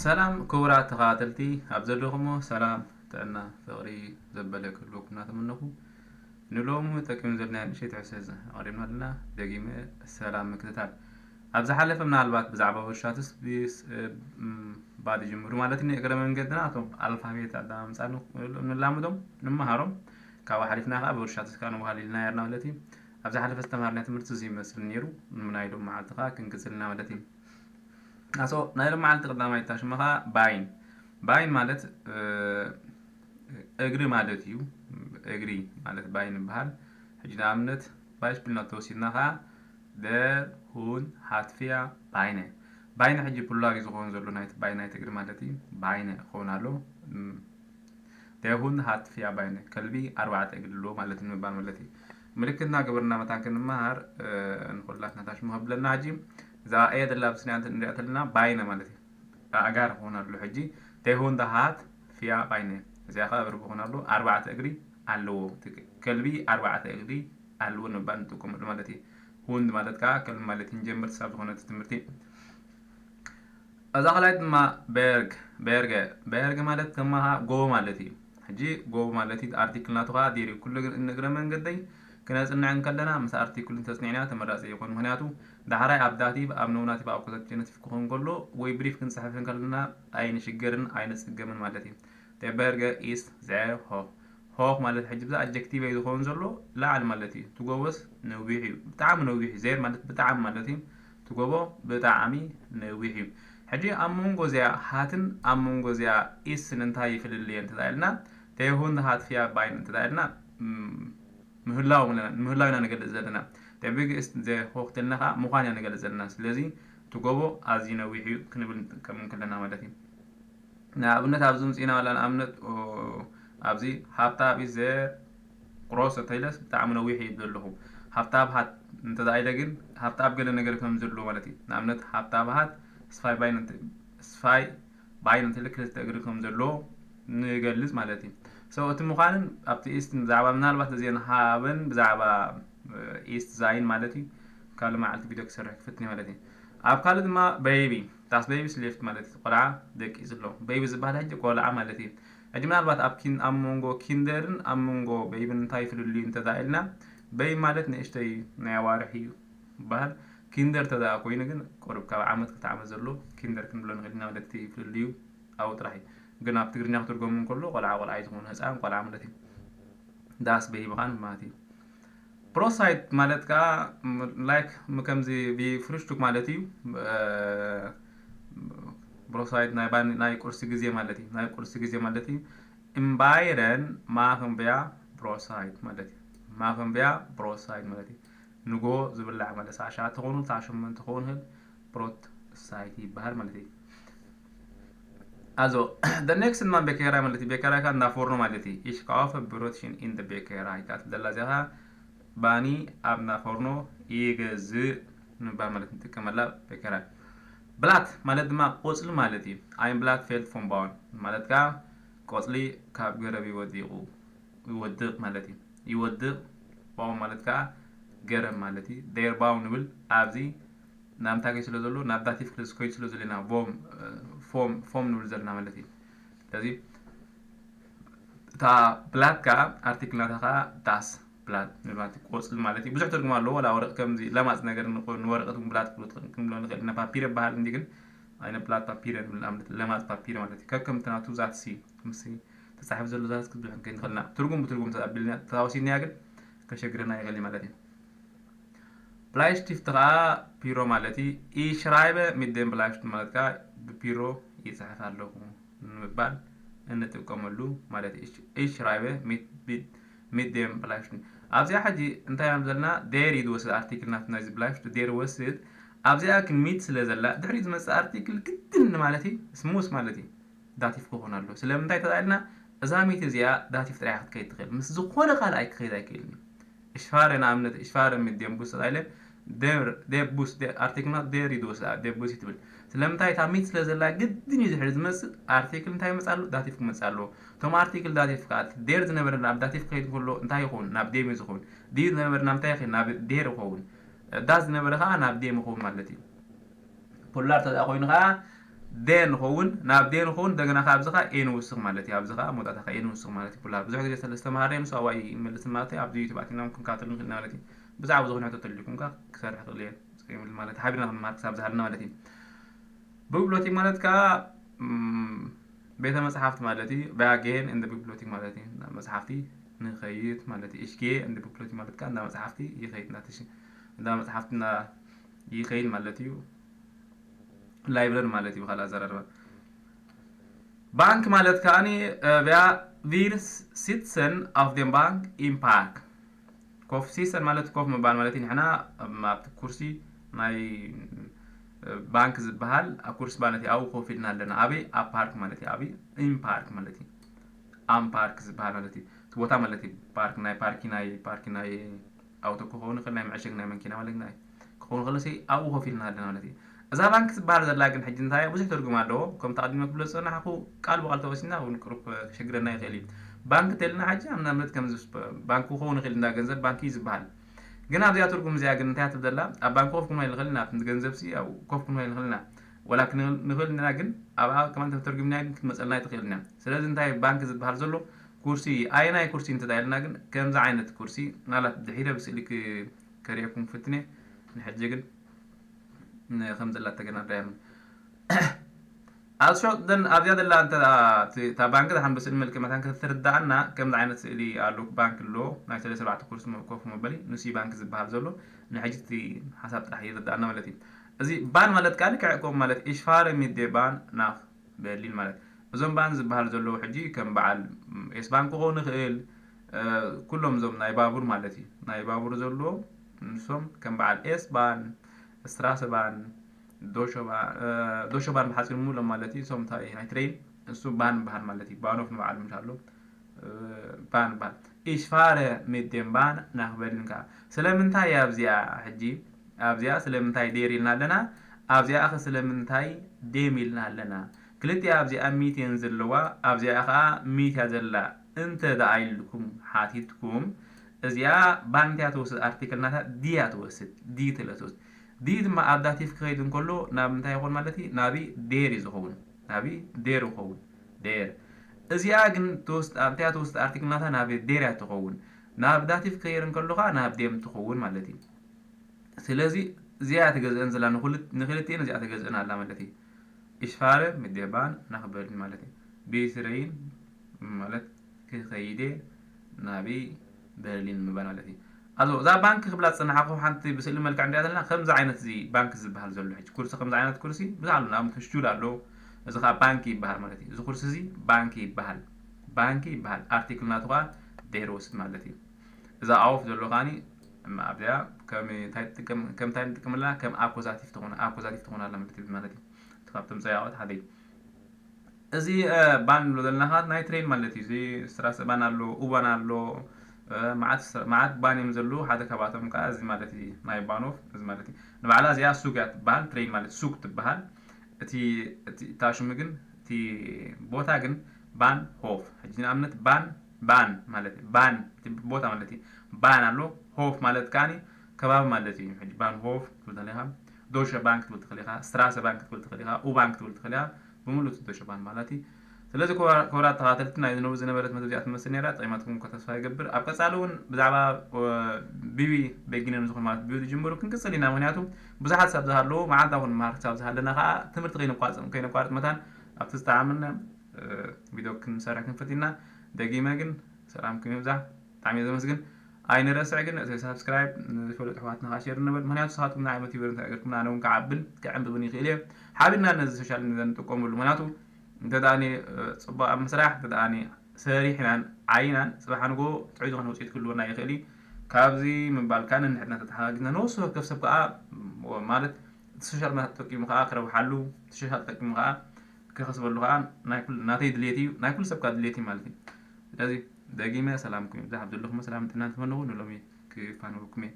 ሰላም ክቡራት ተኸታተልቲ ኣብ ዘለኹሞ ሰላም ጥዕና ፍቕሪ ዘበለ ክህልወኩም እናተመነኹ ንሎሙ ጠቂሙ ዘለና ንእሽተይ ትሕዝቶ ኣቕሪብና ኣለና ደጊመ ሰላም ምክትታል ኣብ ዝሓለፈ ምናልባት ብዛዕባ ወርሻትስ ባድ ጅምሩ ማለት እዩ እግረ መንገድና እቶም ኣልፋቤት ኣዳምፃ ንላምዶም ንመሃሮም ካብኡ ሓሊፍና ከዓ ብወርሻትስ ከዓ ንባህል ኢልና ነርና ማለት እዩ ኣብ ዝሓለፈ ዝተምሃርናዮ ትምህርቲ እዚ ይመስል ነይሩ ናይ ሎም መዓልቲ ከዓ ክንቅፅልና ማለት እዩ ኣሶ ናይ ሎም መዓልቲ ቀዳማይ ታሽመኻ ባይን ማለት እግሪ ማለት እዩ እግሪ ማለት ባይን ይበሃል ሕጂ ንኣብነት ባይሽ ብልና ተወሲድና ከዓ ደር ሁን ሃትፍያ ባይነ ሕጂ ፑላግ ዝኸውን ዘሎ ናይቲ ባይ ናይቲ እግሪ ማለት እዩ ባይነ ክኸውን ኣሎ ደሁን ሃትፍያ ባይነ ከልቢ 4 እግሪ ኣለዎ ማለት እዩ ንምባል ማለት እዩ ምልክትና ግብርና መታን ክንመሃር ንኩላትና ታሽመኸ ብለና ሕጂ እዛ እየ ደላ ብስንያ ንሪኣ ተለና ባይነ ማለት እዩ ኣጋር ክኸውን ኣሎ ሕጂ ደሁን ሃት ፍያ ባይነ እዚኣ ከዓ እግሪ ክኸውን ኣሎ 4 እግሪ ኣለዎ ከልቢ 4 እግሪ ኣለዎ ንምባል ንጥቀመሉ ማለት እዩ ሁንድ ማለት ከዓ ከልቢ ማለት እንጀምር ሳብ ዝኾነት ትምህርቲ እዛ ኸላይ ድማ በርገ ማለት ከማኻ ጎቦ ማለት እዩ ሕጂ ጎቦ ማለት እዩ ኣርቲክል ናቱ ከዓ ዲሪ ኩሉ እግረ መንገደይ ክነፅንዕ ከለና ምስ ኣርቲክል ተፅኒዕና ተመራፂ ይኹን ምክንያቱ ዳሕራይ ኣብ ዳቲቭ ኣብ ነውናቲቭ ኣብ ኮተትነቲቭ ክኸውን ከሎ ወይ ብሪፍ ክንፅሕፍ ከለና ኣይንሽገርን ኣይንፅገምን ማለት እዩ ተበርገ ኢስ ዝዐ ሆክ ማለት ሕጂ ብዛ ኣጀክቲቭ ዝኸውን ዘሎ ላዕሊ ማለት እዩ ትጎቦስ ነዊሕ እዩ ብጣዕሚ ነዊሕ እዩ ዜር ማለት ብጣዕሚ ማለት እዩ ትጎቦ ብጣዕሚ ነዊሕ እዩ ሕጂ ኣብ መንጎ እዚኣ ሃትን ኣብ መንጎ እዚኣ ኢስን እንታይ ይፍልልየ እንትዛኢልና ተይሁን ሃትፍያ ባይን እንትዛኢልና ምህላው ኢና ንገልፅ ዘለና ተብግእስ ሆክተልና ከዓ ምዃን እያ ንገልፅ ዘለና ስለዚ ትጎቦ ኣዝዩ ነዊሕ እዩ ክንብል ንጥቀም ከለና ማለት እዩ ንኣብነት ኣብዚ ምፅኢና ዋላ ንኣብነት ኣብዚ ሃብታብ ዘ ክሮስ ተይለስ ብጣዕሚ ነዊሕ እዩ ዘለኹ ሃብታብ ሃት እንተዛኢለ ግን ሃብታብ ገለ ነገር ከም ዘለዎ ማለት እዩ ንኣብነት ሃብታብ ሃት ስፋይ ባይን እንተኢለ ክልተ እግሪ ከም ዘለዎ ንገልፅ ማለት እዩ ሰው እቲ ምዃንን ኣብቲ ኢስት ብዛዕባ ምናልባት እዚአን ሃበን ብዛዕባ ኢስት ዛይን ማለት እዩ ካልእ መዓልቲ ቪድዮ ክሰርሕ ክፍትኒ ማለት እዩ ኣብ ካልእ ድማ ቤቢ ታስ ቤቢ ስሌፍት ማለት እዩ ቆልዓ ደቂ ዘሎ ቤቢ ዝበሃል ሕጂ ቆልዓ ማለት እዩ ሕጂ ምናልባት ኣብ መንጎ ኪንደርን ኣብ መንጎ ቤቢን እንታይ ይፍልሉ እንተዛኢልና ቤቢ ማለት ንእሽተይ ናይ ኣዋርሒ እዩ ይበሃል ኪንደር ተዛ ኮይኑ ግን ቆርብ ካብ ዓመት ክልተ ዓመት ዘሎ ኪንደር ክንብሎ ንኽእል ኢና ማለት ይፍልሉ እዩ ኣብኡ ጥራሕ እዩ ግን ኣብ ትግርኛ ክትርጎሙ ከሎ ቆልዓ እዩ ዝኾነ ህፃን ቆልዓ ማለት እዩ ዳስ ቤቢ ምዃን ማለት እዩ ፕሮሳይት ማለት ከዓ ላይክ ከምዚ ፍሩሽቱክ ማለት እዩ ፕሮሳይት ናይ ቁርሲ ግዜ ማለት እዩ ናይ ቁርሲ ግዜ ማለት እዩ እምባይረን ማኽንበያ ፕሮሳይት ማለት እዩ ማኽንበያ ፕሮሳይት ማለት እዩ ንጎ ዝብላዕ ማለት ሳዕ 7 ትኾኑ ሳዕ 8 ትኾኑ ፕሮት ሳይት ይበሃል ማለት እዩ Also, the next in my bakery ማለት bakery kan da forno ማለት እዩ ich kaufe Brötchen in der Bäckerei ታት ደላ ዚኻ ባኒ ኣብ ና ፎርኖ ይገዝ ንባል ማለት ንጥቀመላ bakery ብላት ማለት ድማ ቆፅሊ ማለት እዩ ein Blatt fällt vom Baum ማለት ከዓ ቆፅሊ ካብ ገረብ ይወድቕ ማለት እዩ ይወድቕ ባው ማለት ከዓ ገረብ ማለት እዩ der Baum ንብል ኣብዚ ናምታገ ስለ ዘሎ ናብ ዳቲቭ ክልስ ኮይድ ስለ ዘለና ፎም ንብል ዘለና ማለት እዩ ስለዚ እታ ብላት ከዓ ኣርቲክል ናታ ከዓ ዳስ ብላት ንባት ቆፅሊ ማለት እዩ ብዙሕ ትርጉም ኣለዎ ወላ ወረቕ ከምዚ ለማፅ ነገር ንወረቐት ብላት ክንብሎ ንኽእል ኢና ፓፒር ይበሃል እንዲ ግን ኣይነ ብላት ፓፒር ንብል ንኣብነት ለማፅ ፓፒር ማለት እዩ ከከም ትናቱ ዛት ምስ ተፃሒፍ ዘሎ ዛት ክትብል ክንከይድ ንኽእልና ትርጉም ብትርጉም ተቐቢልና ተታወሲድናያ ግን ከሸግረና ይኽእል ማለት እዩ Bleistift ከዓ ቢሮ ማለት እዩ ich schreibe mit dem Bleistift ማለት ከዓ ብቢሮ ይፅሕፍ ኣለኹ ንምባል እንጥቀመሉ ማለት እዩ ich schreibe mit dem Bleistift ኣብዚኣ ሕጂ እንታይ እዮም ዘለና ዴር ይወስድ ኣርቲክል ናት ናይዚ Bleistift ዴር ወስድ ኣብዚኣ ግን ሚት ስለ ዘላ ድሕሪ ዝመፅእ ኣርቲክል ግድን ማለት እዩ ስሙስ ማለት እዩ ዳቲቭ ክኾን ኣሎ ስለምንታይ ተዛኢልና እዛ ሚት እዚኣ ዳቲቭ ጥራይ ክትከይድ ትኽእል ምስ ዝኾነ ካልኣይ ክኸይድ ኣይክእልኒ እሽፋረ ንኣብነት እሽፋረ mit dem Bus ተዛኢለ der Bus der Artikel der ይድወስ der Bus ይትብል ስለምንታይ እታ ሚት ስለ ዘላ ግድን እዩ ድሕሪ ዝመፅእ ኣርቲክል እንታይ ይመፅእ ኣሎ ዳቲቭ ክመፅእ ኣለዎ እቶም ኣርቲክል ዳቲቭ ከዓ ዴር ዝነበረ ናብ ዳቲቭ ክኸይድ ከሎ እንታይ ይኸውን ናብ ዴም እዩ ዝኸውን ዲ ዝነበረ ናብ እንታይ ይኸይድ ናብ ዴር ይኸውን ዳ ዝነበረ ከዓ ናብ ዴም ይኸውን ማለት እዩ ፖላር ተዛ ኮይኑ ከዓ دين خون ناب دين خون دغنا خابزخا اين وسخ مالتي ابزخا موتاتا اين وسخ مالتي بلا بزح غير سلسته مهارين سو واي ملس مالتي ابدي يوتيوب اتنا ممكن كاتلن خلنا مالتي بزعب زغنا تتلكم كا كسرح تقلي سكيم مالتي حابين مارك ساب زهلنا مالتي بيبلوتيك مالت كا بيت مصحفت مالتي باجين اند بيبلوتيك مالتي مصحفتي نخيت مالتي اشكي اند بيبلوتيك مالت كا اند مصحفتي يخيت ناتش اند مصحفتنا يخيت مالتي لايبرري مالتي بخلا زرر بانك مالت كاني بيا فيرس سيتسن اوف ديم بانك ان بارك كوف سيسن مالت كوف مبان مالتي نحنا ما كرسي ماي بانك زبهال اكورس بانتي او خوفينا لنا ابي ا بارك مالتي ابي ان بارك مالتي ام بارك زبهال مالتي تبوتا مالتي بارك ناي باركي ناي اوتو كون خلنا معشقنا منكينا مالتنا كون خلصي او خوفينا لنا مالتي اذا بانك زبهال زلا كن حج انتاي بوزي ترجم ادو كم تقدم بلصنا حقو قال بقال توسنا ونقرب شجرنا يخلي بانك تلنا حاجه امنا مت كم زس بانكو كون خلنا ገንዘብ بانكي زبهال ግን ኣብዚኣ ትርጉም እዚኣ ግን እንታይ ትብደላ ኣብ ባንክ ኮፍኩም ናይ ንኽእልና ገንዘብ ሲ ኣብ ኮፍኩም ናይ ንኽእልና ወላክን ንኽእልና ግን ኣብኣ ከማን ተተርጉምና ግን ክትመፀልና ይትኽእልና ስለዚ እንታይ ባንክ ዝበሃል ዘሎ ኩርሲ ኣይናይ ኩርሲ እንተዳይልና ግን ከምዚ ዓይነት ኩርሲ ናላት ድሒረ ብስእሊ ከሪአኩም ፍትነ ንሕጂ ግን ከም ዘላ ተገናዳያ أشوف دن أبيض الله أنت تا بانك ده هم بس الملك مثلا كتردعنا كم عينة سئلي علوك بانك اللو نايتلي سبعة كورس موقف مبالي نسي بانك زبها زلو نحجتي حسب تحيي ردعنا مالتي أزي بان مالت كالي كعكم مالت إشفار ميدي بان ناف برلين مالت زوم بان زبها زلو حجي كم بعد إس بانكو هو نخيل كلهم زوم نايبابور مالتي نايبابور زلو نسوم كم بعد إس بان استراس بان دوشو بان بحسن مو لما التي سوم تاي نايترين سو بان مالتي بانوف نبعل مشالو بان ايش فاره ميدين بان نخبرنكا سلامنتاي ابزيا حجي ابزيا سلامنتاي ديريلنا لنا ابزيا اخ سلامنتاي ديميلنا لنا كلتي ابزيا ميتين زلوا ابزيا اخ ميتا زلا انت دايلكم حاتيتكم ازيا بانتيا توسد ارتيكلنا ديا توسد دي تلاتوس دي ما أداتيف كيدن كله نابنتا يقول مالتي نابي دير يزخون نابي دير يخون دير إزياجن توست أبتيا توست أرتيكل ناتا نابي دير يتخون نابداتيف كيرن كله خا ناب ديم تخون مالتي سلازي زيادة جزء انزل نخلتين زيادة جزء على مالتي إشفارة مديبان نخبر مالتي بيسرين مالت كخيدة نابي برلين مبان مالتي أزو ذا بانك خبلات صنعقو حنتي بسلم ملك عندي هذا خمس عينة زي بانك زبهال زلو حج كرسي خمس عينة كرسي بزعلو نعم تشجول على إذا خا بانكي بهال مالتي إذا كرسي زي بانكي بهال أرتيكل ناتوها ديروس مالتي إذا عوف زلو غاني ما أبدأ كم تايم تكملنا كم أكوزاتيف تكون على مالتي تخاف تمسيعات هذه إزي بان لو دلنا هاد نايترين مالتي زي ستراس بان على أوبان على معات باني مزلو حدا كباتهم كاز مالتي ناي بانوف از مالتي نبعلا زيا سوقات بان ترين مالت سوق تبهال تي تاشو مگن تي بوتا گن بان هوف حجينا امنت بان مالتي بان بوتا مالتي بان الو هوف مالت كاني كباب مالتي حج بان هوف تقول دوشه بانك تقول ستراس بانك تقول او بانك تقول بمولو دوشه بان مالتي ስለዚህ ኮራት ተኻተልትና ይዝነው ዝነበረት መተዚያት መስል ነራ ጣይማትኩም ከተስፋ ይገብር ኣብ ቀጻሉን ብዛዕባ ቢቢ በጊነን ዝኹን ማለት ቢቢ ጅምሩ ክንቅጽልና ምክንያቱ ብዙሓት ሰብ ዝሃሉ መዓልታኹን ማርክ ሰብ ዝሃለና ከዓ ትምህርቲ ከይነቋርጥ መታን ኣብቲ ዝተዓምና ቪድዮ ክንሰርሕ ክንፈቲና ደጊመ ግን ሰላምኩም ይብዛሕ ብጣዕሚ እየ ዘመስግን ኣይንረስዕ ግን ሰብስክራይብ ዝፈልጡ ኣሕዋትና ከዓ ሼር ንበል ምክንያቱ ንስኻትኩም ናይ ዓመት ዩበር እንታይ ገርኩም ኣነ እውን ክዓብን ክዕንብብን ይኽእል እየ ሓቢልና ነዚ ሶሻል ሚድያ ንጥቀመሉ ምክንያቱ تداني صبا مسرح تداني سريحنا عينا صباح نقول تعيدوا عن وصيت كل ورنا يخلي كابزي من بالكان إن إحنا تتحاجنا نوصل كيف سبقة مالت تشجع ما تقيم مخاخر وحلو تشجع تقيم مخاخ كخسب اللغان ناكل ناتي دليتي ناكل سبقة دليتي مالتي لذي دقيمة سلامكم ده عبد الله سلام تنان تمنون ولا مي كيف أنا بكمي